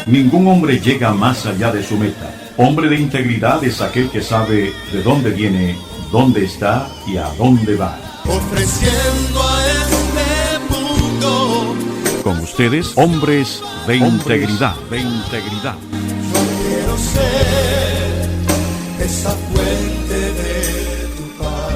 Ningún hombre llega más allá de su meta. Hombre de integridad es aquel que sabe de dónde viene, dónde está y a dónde va. Ofreciendo a este mundo. Con ustedes, hombres de integridad. Yo quiero ser esa fuente de tu paz.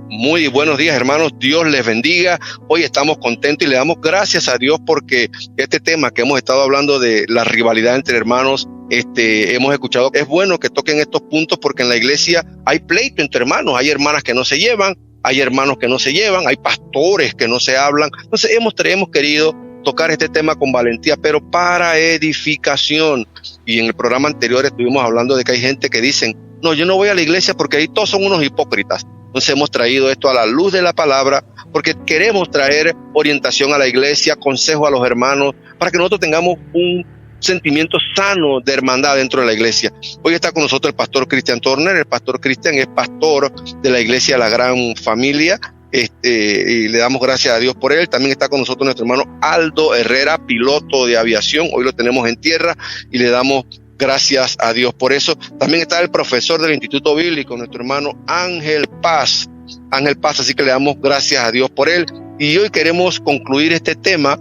Muy buenos días, hermanos. Dios les bendiga. Hoy estamos contentos y le damos gracias a Dios porque este tema que hemos estado hablando de la rivalidad entre hermanos, hemos escuchado. Es bueno que toquen estos puntos porque en la iglesia hay pleito entre hermanos. Hay hermanas que no se llevan, hay hermanos que no se llevan, hay pastores que no se hablan. Entonces hemos querido tocar este tema con valentía, pero para edificación. Y en el programa anterior estuvimos hablando de que hay gente que dicen, no, yo no voy a la iglesia porque ahí todos son unos hipócritas. Entonces hemos traído esto a la luz de la palabra porque queremos traer orientación a la iglesia, consejo a los hermanos, para que nosotros tengamos un sentimiento sano de hermandad dentro de la iglesia. Hoy está con nosotros el pastor Cristian Turner. El pastor Cristian es pastor de la iglesia La Gran Familia, y le damos gracias a Dios por él. También está con nosotros nuestro hermano Aldo Herrera, piloto de aviación. Hoy lo tenemos en tierra y le damos gracias a Dios por eso. También está el profesor del Instituto Bíblico, nuestro hermano Ángel Paz, así que le damos gracias a Dios por él. Y hoy queremos concluir este tema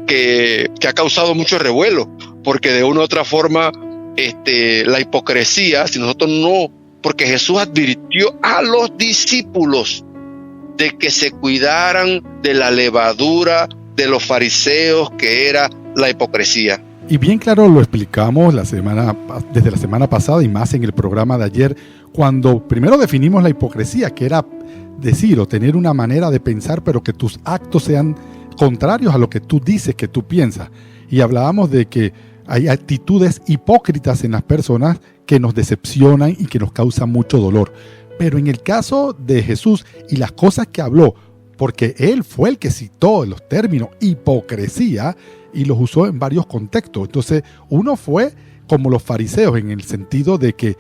que ha causado mucho revuelo, porque de una u otra forma, la hipocresía, si nosotros no, porque Jesús advirtió a los discípulos de que se cuidaran de la levadura de los fariseos, que era la hipocresía. Y bien claro lo explicamos desde la semana pasada y más en el programa de ayer, cuando primero definimos la hipocresía, que era decir o tener una manera de pensar, pero que tus actos sean contrarios a lo que tú dices que tú piensas. Y hablábamos de que hay actitudes hipócritas en las personas que nos decepcionan y que nos causan mucho dolor. Pero en el caso de Jesús y las cosas que habló, porque él fue el que citó los términos hipocresía y los usó en varios contextos. Entonces, uno fue como los fariseos en el sentido de que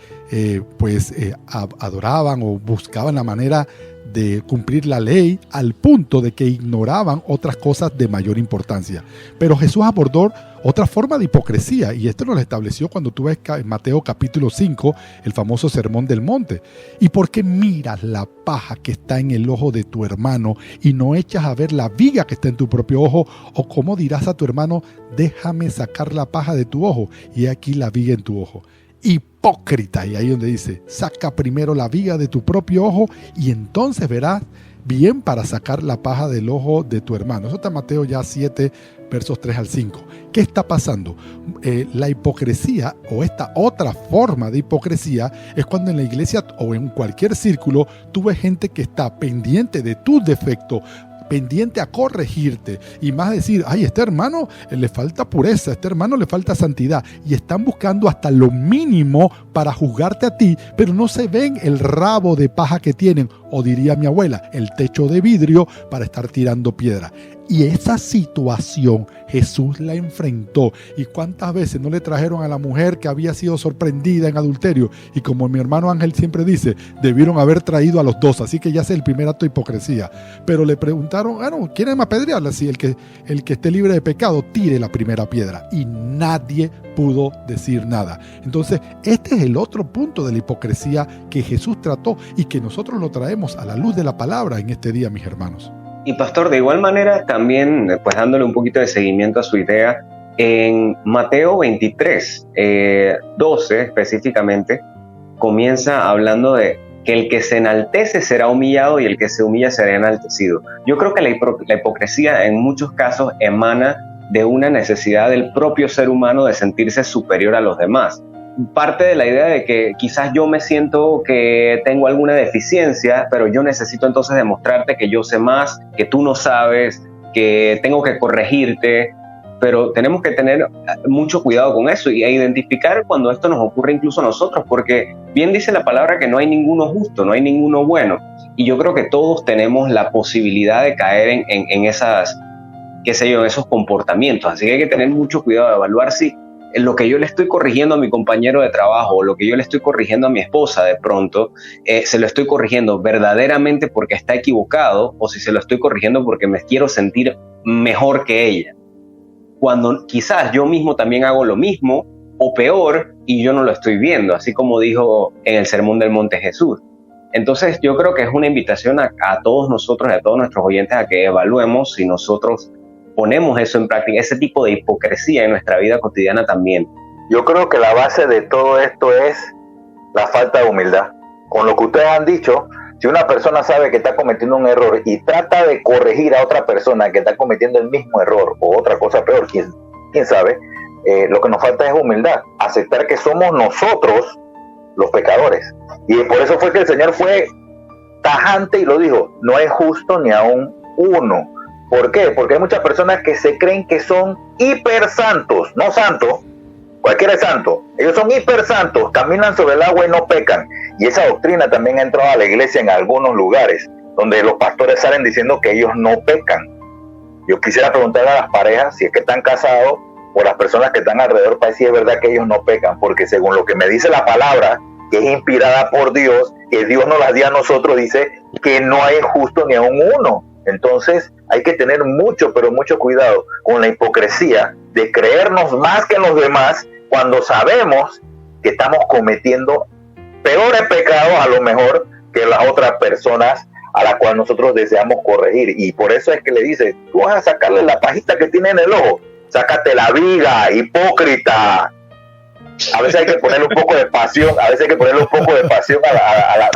adoraban o buscaban la manera de cumplir la ley al punto de que ignoraban otras cosas de mayor importancia. Pero Jesús abordó otra forma de hipocresía, y esto nos lo estableció cuando tú ves en Mateo capítulo 5, el famoso Sermón del Monte. ¿Y por qué miras la paja que está en el ojo de tu hermano y no echas a ver la viga que está en tu propio ojo? ¿O cómo dirás a tu hermano, déjame sacar la paja de tu ojo y aquí la viga en tu ojo? Hipócrita. Y ahí donde dice, saca primero la viga de tu propio ojo y entonces verás bien para sacar la paja del ojo de tu hermano. Eso está en Mateo ya 7, versos 3 al 5. ¿Qué está pasando? La hipocresía, o esta otra forma de hipocresía, es cuando en la iglesia o en cualquier círculo tú ves gente que está pendiente de tus defectos, pendiente a corregirte y más decir, ay, este hermano le falta pureza, este hermano le falta santidad, y están buscando hasta lo mínimo para juzgarte a ti, pero no se ven el rabo de paja que tienen, o diría mi abuela, el techo de vidrio para estar tirando piedra. Y esa situación Jesús la enfrentó. ¿Y cuántas veces no le trajeron a la mujer que había sido sorprendida en adulterio? Y como mi hermano Ángel siempre dice, debieron haber traído a los dos. Así que ya es el primer acto de hipocresía. Pero le preguntaron, ¿quieren apedrearla? Sí, el que esté libre de pecado, tire la primera piedra. Y nadie pudo decir nada. Entonces, este es el otro punto de la hipocresía que Jesús trató y que nosotros lo traemos a la luz de la palabra en este día, mis hermanos. Y pastor, de igual manera también, pues dándole un poquito de seguimiento a su idea, en Mateo 23, 12 específicamente, comienza hablando de que el que se enaltece será humillado y el que se humilla será enaltecido. Yo creo que la hipocresía en muchos casos emana de una necesidad del propio ser humano de sentirse superior a los demás. Parte de la idea de que quizás yo me siento que tengo alguna deficiencia, pero yo necesito entonces demostrarte que yo sé más, que tú no sabes, que tengo que corregirte, pero tenemos que tener mucho cuidado con eso y identificar cuando esto nos ocurre incluso a nosotros, porque bien dice la palabra que no hay ninguno justo, no hay ninguno bueno, y yo creo que todos tenemos la posibilidad de caer en esas, en esos comportamientos, así que hay que tener mucho cuidado de evaluar si lo que yo le estoy corrigiendo a mi compañero de trabajo o lo que yo le estoy corrigiendo a mi esposa de pronto, se lo estoy corrigiendo verdaderamente porque está equivocado o si se lo estoy corrigiendo porque me quiero sentir mejor que ella. cuando quizás yo mismo también hago lo mismo o peor y yo no lo estoy viendo, así como dijo en el Sermón del Monte Jesús. Entonces yo creo que es una invitación a todos nosotros y a todos nuestros oyentes a que evaluemos si nosotros ponemos eso en práctica, ese tipo de hipocresía en nuestra vida cotidiana también. Yo creo que la base de todo esto es la falta de humildad. Con lo que ustedes han dicho, si una persona sabe que está cometiendo un error y trata de corregir a otra persona que está cometiendo el mismo error o otra cosa peor, quién sabe, lo que nos falta es humildad, aceptar que somos nosotros los pecadores. Y por eso fue que el Señor fue tajante y lo dijo: no es justo ni aún uno. ¿Por qué? Porque hay muchas personas que se creen que son hiper santos, no santos, cualquiera es santo, ellos son hiper santos, caminan sobre el agua y no pecan. Y esa doctrina también ha entrado a la iglesia en algunos lugares, donde los pastores salen diciendo que ellos no pecan. Yo quisiera preguntarle a las parejas, si es que están casados, o las personas que están alrededor, para decir es verdad que ellos no pecan, porque según lo que me dice la palabra, que es inspirada por Dios, que Dios nos la dio a nosotros, dice que no hay justo ni aún uno. Entonces hay que tener mucho, pero mucho cuidado con la hipocresía de creernos más que los demás cuando sabemos que estamos cometiendo peores pecados a lo mejor que las otras personas a las cuales nosotros deseamos corregir. Y por eso es que le dice: tú vas a sacarle la pajita que tiene en el ojo, sácate la viga, hipócrita. A veces hay que ponerle un poco de pasión,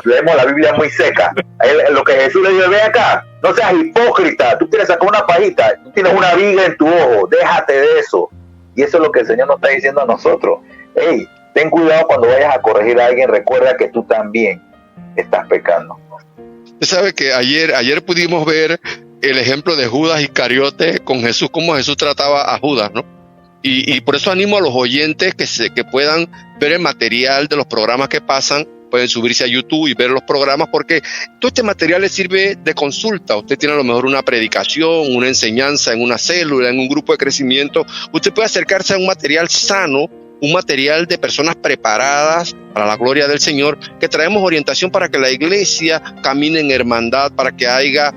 leemos la Biblia muy seca. Lo que Jesús le dijo: ven acá, no seas hipócrita, tú quieres sacar una pajita, tú tienes una viga en tu ojo, déjate de eso. Y eso es lo que el Señor nos está diciendo a nosotros. Hey, ten cuidado cuando vayas a corregir a alguien, recuerda que tú también estás pecando. Usted sabe que ayer pudimos ver el ejemplo de Judas Iscariote con Jesús, cómo Jesús trataba a Judas, ¿no? Y por eso animo a los oyentes que puedan ver el material de los programas que pasan, pueden subirse a YouTube y ver los programas, porque todo este material les sirve de consulta. Usted tiene a lo mejor una predicación, una enseñanza en una célula, en un grupo de crecimiento. Usted puede acercarse a un material sano, un material de personas preparadas para la gloria del Señor, que traemos orientación para que la iglesia camine en hermandad, para que haya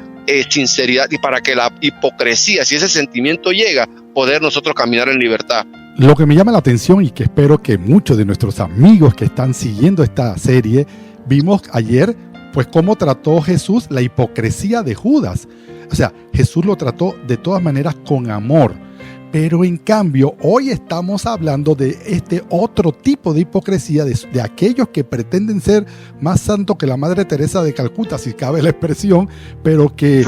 sinceridad y para que la hipocresía, si ese sentimiento llega, poder nosotros caminar en libertad. Lo que me llama la atención y que espero que muchos de nuestros amigos que están siguiendo esta serie, vimos ayer pues cómo trató Jesús la hipocresía de Judas. O sea, Jesús lo trató de todas maneras con amor. Pero en cambio, hoy estamos hablando de este otro tipo de hipocresía, de aquellos que pretenden ser más santos que la Madre Teresa de Calcuta, si cabe la expresión, pero que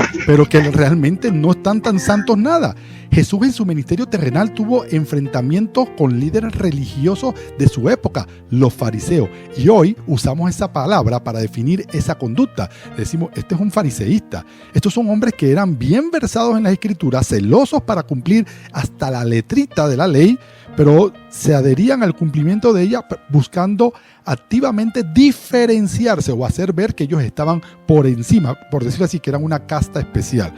realmente no están tan santos nada. Jesús en su ministerio terrenal tuvo enfrentamientos con líderes religiosos de su época, los fariseos. Y hoy usamos esa palabra para definir esa conducta. Decimos, este es un fariseísta. Estos son hombres que eran bien versados en las escrituras, celosos para cumplir hasta la letrita de la ley, pero se adherían al cumplimiento de ella buscando activamente diferenciarse o hacer ver que ellos estaban por encima, por decirlo así, que eran una casta especial.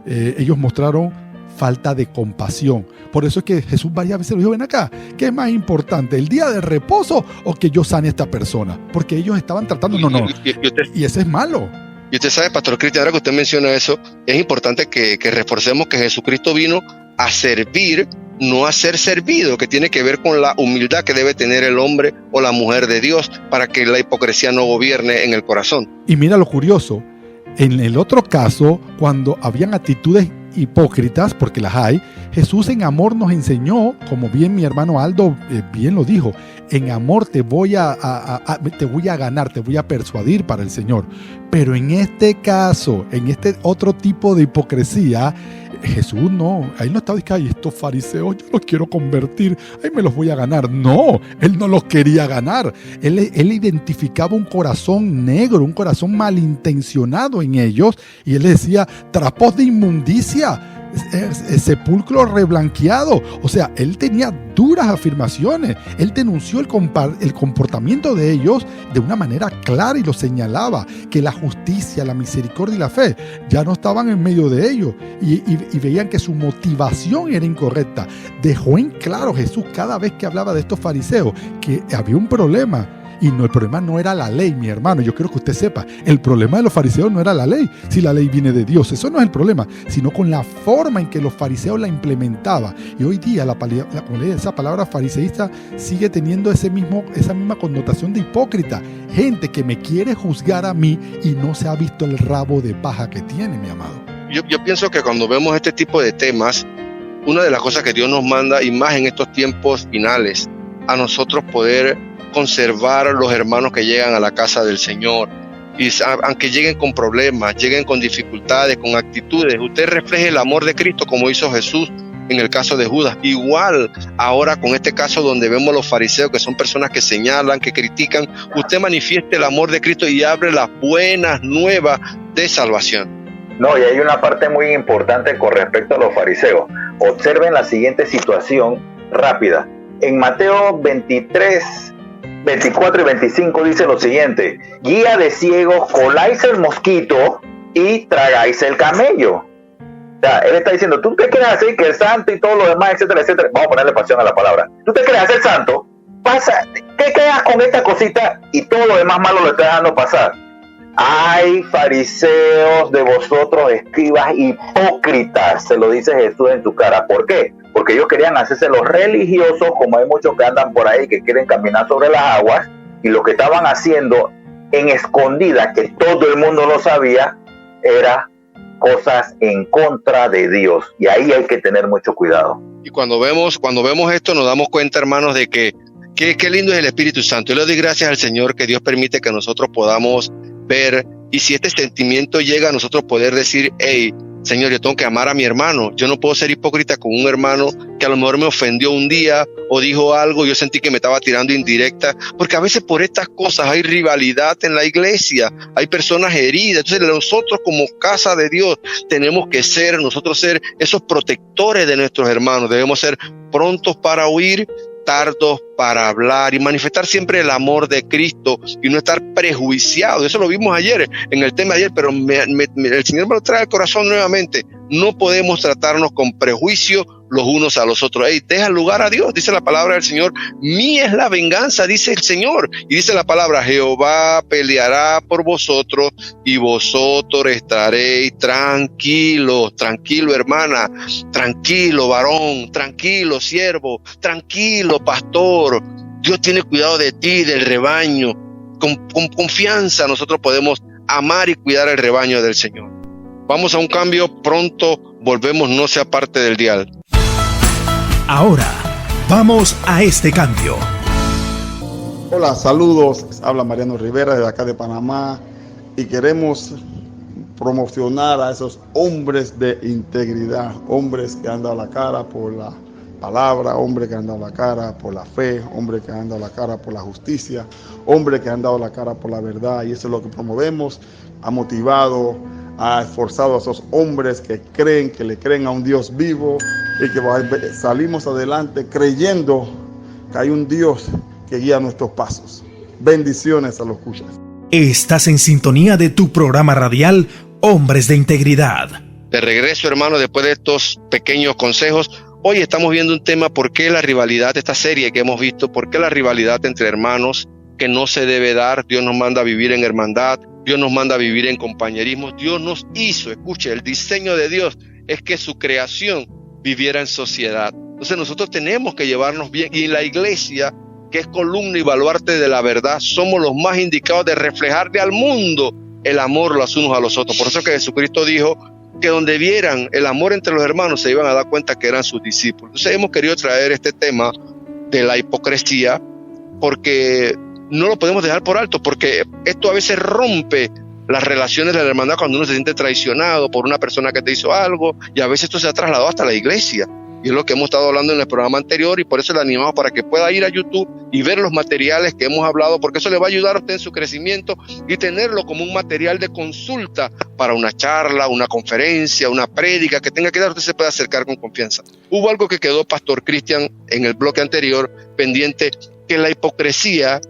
Ellos mostraron falta de compasión. Por eso es que Jesús varias veces lo dijo: ven acá, ¿qué es más importante, el día de reposo o que yo sane a esta persona? Porque ellos estaban tratando, y ese es malo. Y usted sabe, Pastor Cristian, ahora que usted menciona eso, es importante que reforcemos que Jesucristo vino a servir, no a ser servido, que tiene que ver con la humildad que debe tener el hombre o la mujer de Dios para que la hipocresía no gobierne en el corazón. Y mira lo curioso, en el otro caso, cuando habían actitudes hipócritas, porque las hay, Jesús en amor nos enseñó, como bien mi hermano Aldo bien lo dijo, en amor te voy a ganar, te voy a persuadir para el Señor. Pero en este caso, en este otro tipo de hipocresía, Jesús no, ahí no estaba diciendo: ay, estos fariseos yo los quiero convertir, ahí me los voy a ganar. No, él no los quería ganar. Él identificaba un corazón negro, un corazón malintencionado en ellos, y él les decía: trapos de inmundicia, sepulcro reblanqueado. O sea, él tenía duras afirmaciones. Él denunció el comportamiento de ellos de una manera clara y lo señalaba, que la justicia, la misericordia y la fe ya no estaban en medio de ellos, y veían que su motivación era incorrecta. Dejó en claro Jesús cada vez que hablaba de estos fariseos que había un problema. Y no, el problema no era la ley, mi hermano. Yo quiero que usted sepa, el problema de los fariseos no era la ley. Si la ley viene de Dios, eso no es el problema, sino con la forma en que los fariseos la implementaban. Y hoy día esa palabra fariseísta sigue teniendo esa misma connotación de hipócrita. Gente que me quiere juzgar a mí y no se ha visto el rabo de paja que tiene, mi amado. Yo pienso que cuando vemos este tipo de temas, una de las cosas que Dios nos manda, y más en estos tiempos finales, a nosotros poder conservar los hermanos que llegan a la casa del Señor. Y aunque lleguen con problemas, lleguen con dificultades, con actitudes, usted refleje el amor de Cristo como hizo Jesús en el caso de Judas. Igual ahora con este caso donde vemos los fariseos, que son personas que señalan, que critican, usted manifieste el amor de Cristo y abre las buenas nuevas de salvación. No, y hay una parte muy importante con respecto a los fariseos. Observen la siguiente situación rápida. En Mateo 23, 24 y 25 dice lo siguiente: guía de ciegos, coláis el mosquito y tragáis el camello. O sea, él está diciendo, tú te quieres hacer que el santo y todo lo demás, etcétera, etcétera. Vamos a ponerle pasión a la palabra. Tú te quieres hacer santo, ¿qué quedas con esta cosita y todo lo demás malo lo estás dejando pasar? Ay, fariseos de vosotros, escribas hipócritas, se lo dice Jesús en tu cara. ¿Por qué? Porque ellos querían hacerse los religiosos, como hay muchos que andan por ahí que quieren caminar sobre las aguas, y lo que estaban haciendo en escondida, que todo el mundo lo sabía, era cosas en contra de Dios, y ahí hay que tener mucho cuidado. Y cuando vemos esto, nos damos cuenta, hermanos, de que qué lindo es el Espíritu Santo. Yo le doy gracias al Señor que Dios permite que nosotros podamos ver, y si este sentimiento llega a nosotros poder decir, hey, Señor, yo tengo que amar a mi hermano. Yo no puedo ser hipócrita con un hermano que a lo mejor me ofendió un día o dijo algo, yo sentí que me estaba tirando indirecta, porque a veces por estas cosas hay rivalidad en la iglesia, hay personas heridas. Entonces nosotros como casa de Dios tenemos que ser esos protectores de nuestros hermanos. Debemos ser prontos para oír, tardos para hablar y manifestar siempre el amor de Cristo y no estar prejuiciados. Eso lo vimos ayer en el tema de ayer, pero el Señor me lo trae al corazón nuevamente. No podemos tratarnos con prejuicio los unos a los otros. Hey, deja lugar a Dios, dice la palabra del Señor. Mía es la venganza, dice el Señor. Y dice la palabra, Jehová peleará por vosotros y vosotros estaréis tranquilos. Tranquilo, hermana, tranquilo, varón, tranquilo, siervo, tranquilo, pastor. Dios tiene cuidado de ti, del rebaño. Con confianza nosotros podemos amar y cuidar el rebaño del Señor. Vamos a un cambio, pronto volvemos, no sea parte del dial. Ahora, vamos a este cambio. Hola, saludos. Habla Mariano Rivera desde acá de Panamá y queremos promocionar a esos hombres de integridad, hombres que han dado la cara por la palabra, hombres que han dado la cara por la fe, hombres que han dado la cara por la justicia, hombres que han dado la cara por la verdad, y eso es lo que promovemos. Ha motivado, ha esforzado a esos hombres que le creen a un Dios vivo y que salimos adelante creyendo que hay un Dios que guía nuestros pasos. Bendiciones a los escuchas. Estás en sintonía de tu programa radial Hombres de Integridad. De regreso, hermano, después de estos pequeños consejos, hoy estamos viendo un tema: ¿por qué la rivalidad? Esta serie que hemos visto, ¿por qué la rivalidad entre hermanos que no se debe dar? Dios nos manda a vivir en hermandad, Dios nos manda a vivir en compañerismo. Dios nos hizo, escuche, el diseño de Dios es que su creación viviera en sociedad. Entonces nosotros tenemos que llevarnos bien, y la iglesia, que es columna y baluarte de la verdad, somos los más indicados de reflejarle al mundo el amor los unos a los otros. Por eso que Jesucristo dijo que donde vieran el amor entre los hermanos se iban a dar cuenta que eran sus discípulos. Entonces hemos querido traer este tema de la hipocresía porque no lo podemos dejar por alto, porque esto a veces rompe las relaciones de la hermandad cuando uno se siente traicionado por una persona que te hizo algo, y a veces esto se ha trasladado hasta la iglesia. Y es lo que hemos estado hablando en el programa anterior, y por eso le animamos para que pueda ir a YouTube y ver los materiales que hemos hablado, porque eso le va a ayudar a usted en su crecimiento y tenerlo como un material de consulta para una charla, una conferencia, una prédica que tenga que dar. Usted se puede acercar con confianza. Hubo algo que quedó, Pastor Cristian, en el bloque anterior pendiente, que la hipocresía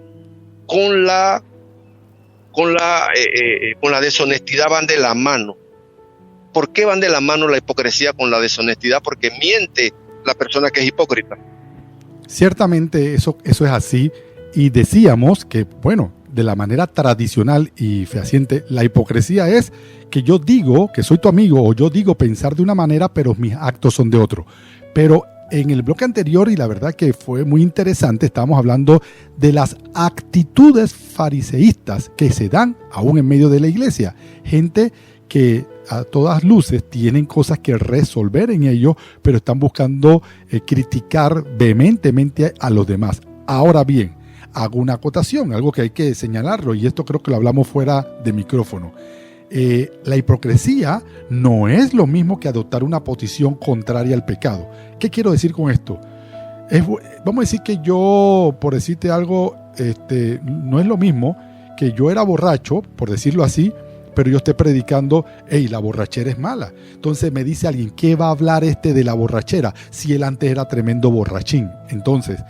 con la deshonestidad van de la mano. ¿Por qué van de la mano la hipocresía con la deshonestidad? Porque miente la persona que es hipócrita. Ciertamente eso es así, Y decíamos que, bueno, de la manera tradicional y fehaciente, la hipocresía es que yo digo que soy tu amigo o yo digo pensar de una manera, pero mis actos son de otro. Pero en el bloque anterior, y la verdad que fue muy interesante, estábamos hablando de las actitudes fariseístas que se dan aún en medio de la iglesia. Gente que a todas luces tienen cosas que resolver en ello, pero están buscando criticar vehementemente a los demás. Ahora bien, hago una acotación, algo que hay que señalarlo, y esto creo que lo hablamos fuera de micrófono. La hipocresía no es lo mismo que adoptar una posición contraria al pecado. ¿Qué quiero decir con esto? Vamos a decir que yo, por decirte algo, no es lo mismo que yo era borracho, por decirlo así, pero yo esté predicando, hey, la borrachera es mala. Entonces me dice alguien, ¿qué va a hablar de la borrachera si él antes era tremendo borrachín? Entonces,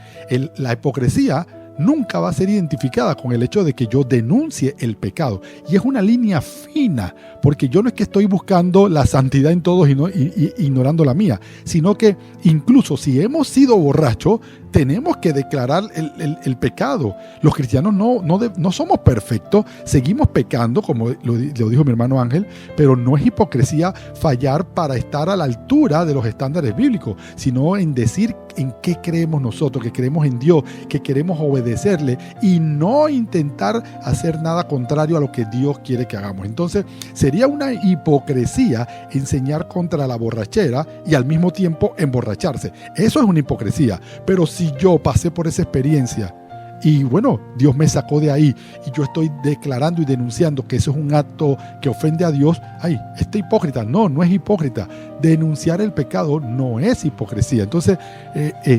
la hipocresía nunca va a ser identificada con el hecho de que yo denuncie el pecado. Y es una línea fina, porque yo no es que estoy buscando la santidad en todos y ignorando la mía, sino que incluso si hemos sido borrachos, tenemos que declarar el pecado. Los cristianos no somos perfectos, seguimos pecando, como lo dijo mi hermano Ángel, pero no es hipocresía fallar para estar a la altura de los estándares bíblicos, sino en decir en qué creemos nosotros, que creemos en Dios, que queremos obedecerle y no intentar hacer nada contrario a lo que Dios quiere que hagamos. Entonces, sería una hipocresía enseñar contra la borrachera y al mismo tiempo emborracharse. Eso es una hipocresía, pero si yo pasé por esa experiencia y bueno, Dios me sacó de ahí y yo estoy declarando y denunciando que eso es un acto que ofende a Dios, ay, este hipócrita, no es hipócrita. Denunciar el pecado no es hipocresía. Entonces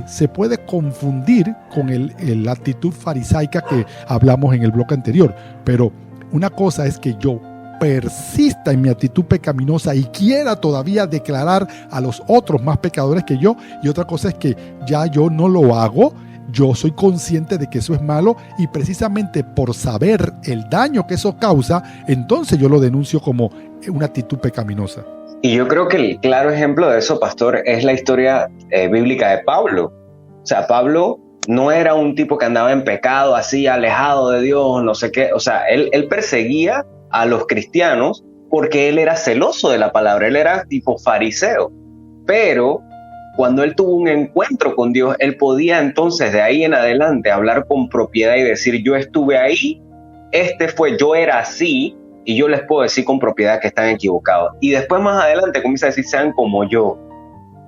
se puede confundir con la actitud farisaica que hablamos en el bloque anterior, pero una cosa es que yo persista en mi actitud pecaminosa y quiera todavía declarar a los otros más pecadores que yo, y otra cosa es que ya yo no lo hago, yo soy consciente de que eso es malo y precisamente por saber el daño que eso causa, entonces yo lo denuncio como una actitud pecaminosa. Y yo creo que el claro ejemplo de eso, pastor, es la historia bíblica de Pablo. O sea, Pablo no era un tipo que andaba en pecado, así alejado de Dios, no sé qué. O sea, él perseguía a los cristianos porque él era celoso de la palabra, él era tipo fariseo. Pero cuando él tuvo un encuentro con Dios, él podía entonces de ahí en adelante hablar con propiedad y decir, yo estuve ahí, yo era así, y yo les puedo decir con propiedad que están equivocados. Y después más adelante comienza a decir, sean como yo,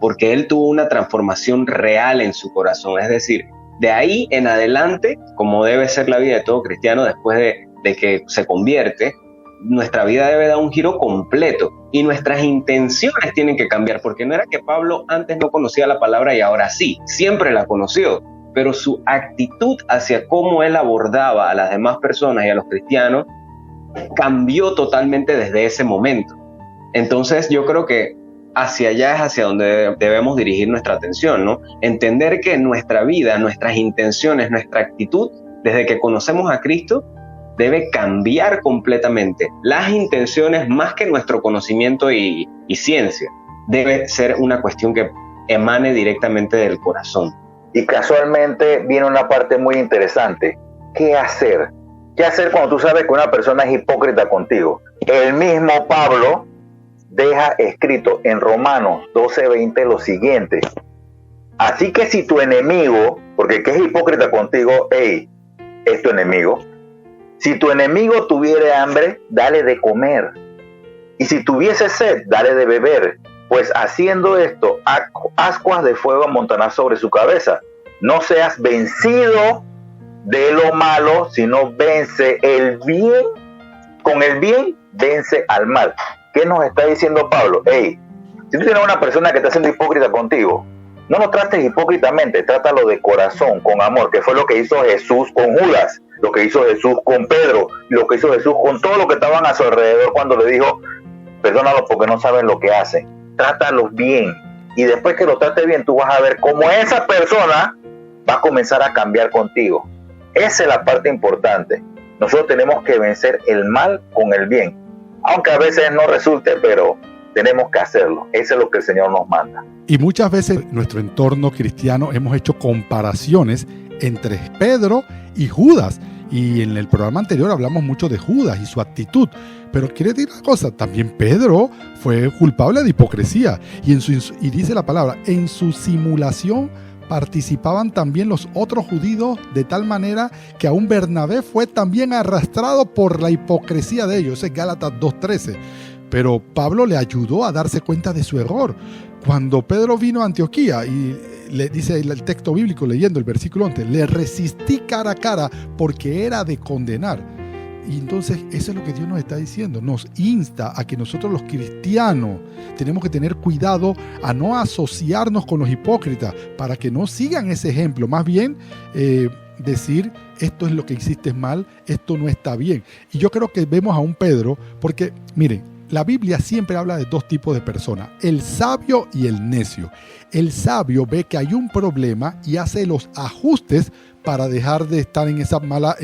porque él tuvo una transformación real en su corazón. Es decir, de ahí en adelante, como debe ser la vida de todo cristiano después de que se convierte, nuestra vida debe dar un giro completo y nuestras intenciones tienen que cambiar, porque no era que Pablo antes no conocía la palabra y ahora sí, siempre la conoció, pero su actitud hacia cómo él abordaba a las demás personas y a los cristianos cambió totalmente desde ese momento. Entonces yo creo que hacia allá es hacia donde debemos dirigir nuestra atención, ¿no? Entender que nuestra vida, nuestras intenciones, nuestra actitud, desde que conocemos a Cristo, debe cambiar completamente. Las intenciones, más que nuestro conocimiento y ciencia, debe ser una cuestión que emane directamente del corazón. Y casualmente viene una parte muy interesante. ¿Qué hacer? ¿Qué hacer cuando tú sabes que una persona es hipócrita contigo? El mismo Pablo deja escrito en Romanos 12:20 lo siguiente. Así que si tu enemigo, porque el que es hipócrita contigo, es tu enemigo. Si tu enemigo tuviere hambre, dale de comer. Y si tuviese sed, dale de beber. Pues haciendo esto, ascuas de fuego amontonarás sobre su cabeza. No seas vencido de lo malo, sino vence el bien. Con el bien, vence al mal. ¿Qué nos está diciendo Pablo? Si tú tienes una persona que está siendo hipócrita contigo, no lo trates hipócritamente, trátalo de corazón, con amor, que fue lo que hizo Jesús con Judas, lo que hizo Jesús con Pedro, lo que hizo Jesús con todos los que estaban a su alrededor cuando le dijo, perdónalos porque no saben lo que hacen. Trátalos bien. Y después que lo trates bien, tú vas a ver cómo esa persona va a comenzar a cambiar contigo. Esa es la parte importante. Nosotros tenemos que vencer el mal con el bien. Aunque a veces no resulte, pero tenemos que hacerlo. Eso es lo que el Señor nos manda. Y muchas veces en nuestro entorno cristiano hemos hecho comparaciones entre Pedro y Judas. Y en el programa anterior hablamos mucho de Judas y su actitud. Pero quiere decir una cosa, también Pedro fue culpable de hipocresía. Y dice la palabra, en su simulación participaban también los otros judíos, de tal manera que aún Bernabé fue también arrastrado por la hipocresía de ellos. Ese es Gálatas 2:13. Pero Pablo le ayudó a darse cuenta de su error. Cuando Pedro vino a Antioquía, y le dice el texto bíblico leyendo el versículo 11, le resistí cara a cara porque era de condenar. Y entonces eso es lo que Dios nos está diciendo, nos insta a que nosotros los cristianos tenemos que tener cuidado a no asociarnos con los hipócritas para que no sigan ese ejemplo, más bien decir esto es lo que hiciste mal, esto no está bien. Y yo creo que vemos a un Pedro, porque miren, la Biblia siempre habla de dos tipos de personas, el sabio y el necio. El sabio ve que hay un problema y hace los ajustes para dejar de estar en esa mala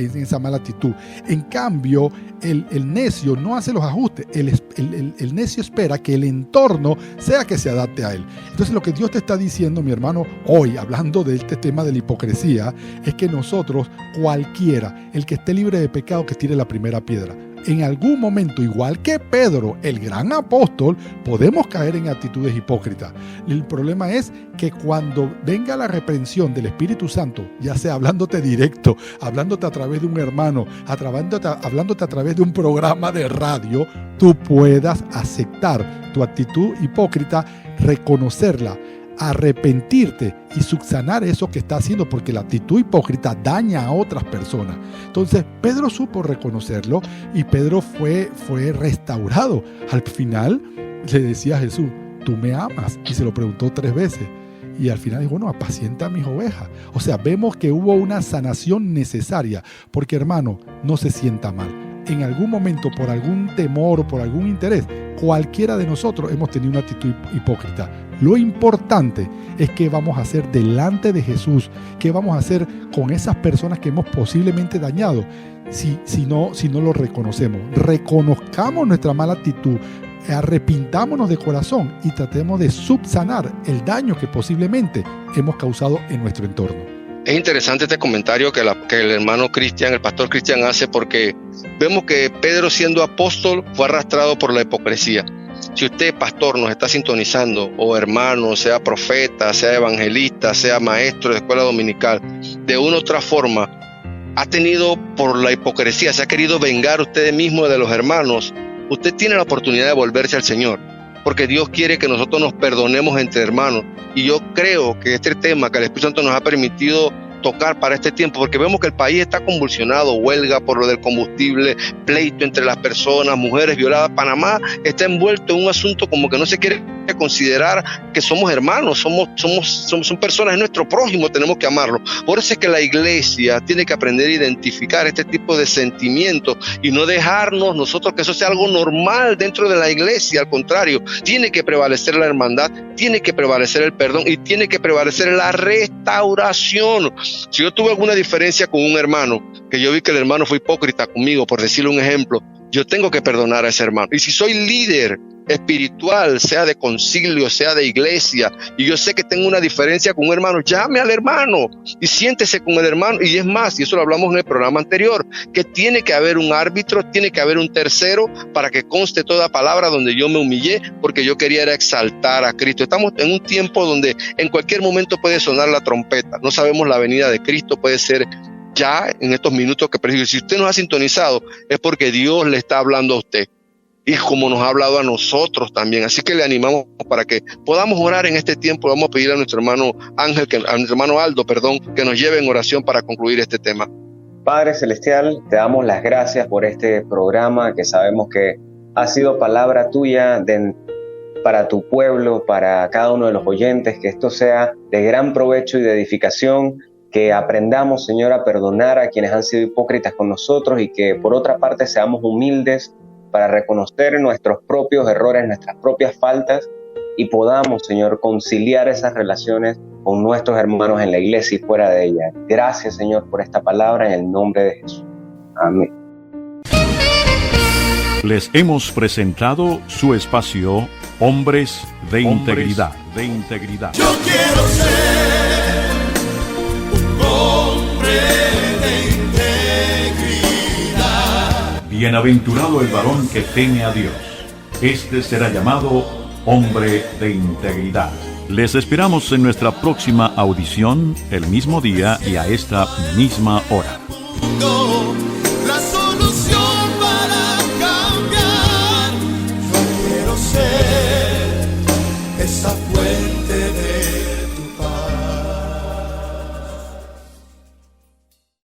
actitud. En cambio, el necio no hace los ajustes. El necio espera que el entorno sea que se adapte a él. Entonces, lo que Dios te está diciendo, mi hermano, hoy, hablando de este tema de la hipocresía, es que nosotros, cualquiera, el que esté libre de pecado, que tire la primera piedra. En algún momento, igual que Pedro, el gran apóstol, podemos caer en actitudes hipócritas. El problema es que cuando venga la reprensión del Espíritu Santo, ya sea hablándote directo, hablándote a través de un hermano, hablándote a través de un programa de radio, tú puedas aceptar tu actitud hipócrita, reconocerla, arrepentirte y subsanar eso que está haciendo, porque la actitud hipócrita daña a otras personas. Entonces Pedro supo reconocerlo y Pedro fue restaurado. Al final le decía a Jesús, ¿tú me amas? Y se lo preguntó 3 veces. Y al final dijo, bueno, apacienta a mis ovejas. O sea, vemos que hubo una sanación necesaria, porque hermano, no se sienta mal. En algún momento, por algún temor o por algún interés, cualquiera de nosotros hemos tenido una actitud hipócrita. Lo importante es qué vamos a hacer delante de Jesús, qué vamos a hacer con esas personas que hemos posiblemente dañado, si no lo reconocemos. Reconozcamos nuestra mala actitud, arrepintámonos de corazón y tratemos de subsanar el daño que posiblemente hemos causado en nuestro entorno. Es interesante este comentario que el hermano Cristian, el pastor Cristian hace, porque vemos que Pedro, siendo apóstol, fue arrastrado por la hipocresía. Si usted, pastor, nos está sintonizando, o hermano, sea profeta, sea evangelista, sea maestro de escuela dominical, de una u otra forma, ha tenido por la hipocresía, se ha querido vengar usted mismo de los hermanos, usted tiene la oportunidad de volverse al Señor, porque Dios quiere que nosotros nos perdonemos entre hermanos. Y yo creo que este tema que el Espíritu Santo nos ha permitido tocar para este tiempo, porque vemos que el país está convulsionado, huelga por lo del combustible, pleito entre las personas, mujeres violadas. Panamá está envuelto en un asunto como que no se quiere considerar que somos hermanos, son personas, es nuestro prójimo, tenemos que amarlo. Por eso es que la iglesia tiene que aprender a identificar este tipo de sentimientos y no dejarnos nosotros que eso sea algo normal dentro de la iglesia. Al contrario, tiene que prevalecer la hermandad, tiene que prevalecer el perdón y tiene que prevalecer la restauración. Si yo tuve alguna diferencia con un hermano, que yo vi que el hermano fue hipócrita conmigo, por decirle un ejemplo, yo tengo que perdonar a ese hermano. Y si soy líder espiritual, sea de concilio, sea de iglesia, y yo sé que tengo una diferencia con un hermano, llame al hermano y siéntese con el hermano. Y es más, y eso lo hablamos en el programa anterior, que tiene que haber un árbitro, tiene que haber un tercero para que conste toda palabra donde yo me humillé, porque yo quería era exaltar a Cristo. Estamos en un tiempo donde en cualquier momento puede sonar la trompeta, no sabemos la venida de Cristo, puede ser ya en estos minutos que preciso. Si usted nos ha sintonizado, es porque Dios le está hablando a usted, y como nos ha hablado a nosotros también. Así que le animamos para que podamos orar en este tiempo. Vamos a pedir a nuestro hermano a nuestro hermano Aldo, que nos lleve en oración para concluir este tema. Padre Celestial, te damos las gracias por este programa que sabemos que ha sido palabra tuya para tu pueblo, para cada uno de los oyentes, que esto sea de gran provecho y de edificación, que aprendamos, Señor, a perdonar a quienes han sido hipócritas con nosotros y que por otra parte seamos humildes para reconocer nuestros propios errores, nuestras propias faltas, y podamos, Señor, conciliar esas relaciones con nuestros hermanos en la iglesia y fuera de ella. Gracias, Señor, por esta palabra en el nombre de Jesús. Amén. Les hemos presentado su espacio Hombres de Integridad. Yo quiero ser un hombre Bienaventurado el varón que teme a Dios. Este será llamado hombre de integridad. Les esperamos en nuestra próxima audición, el mismo día y a esta misma hora.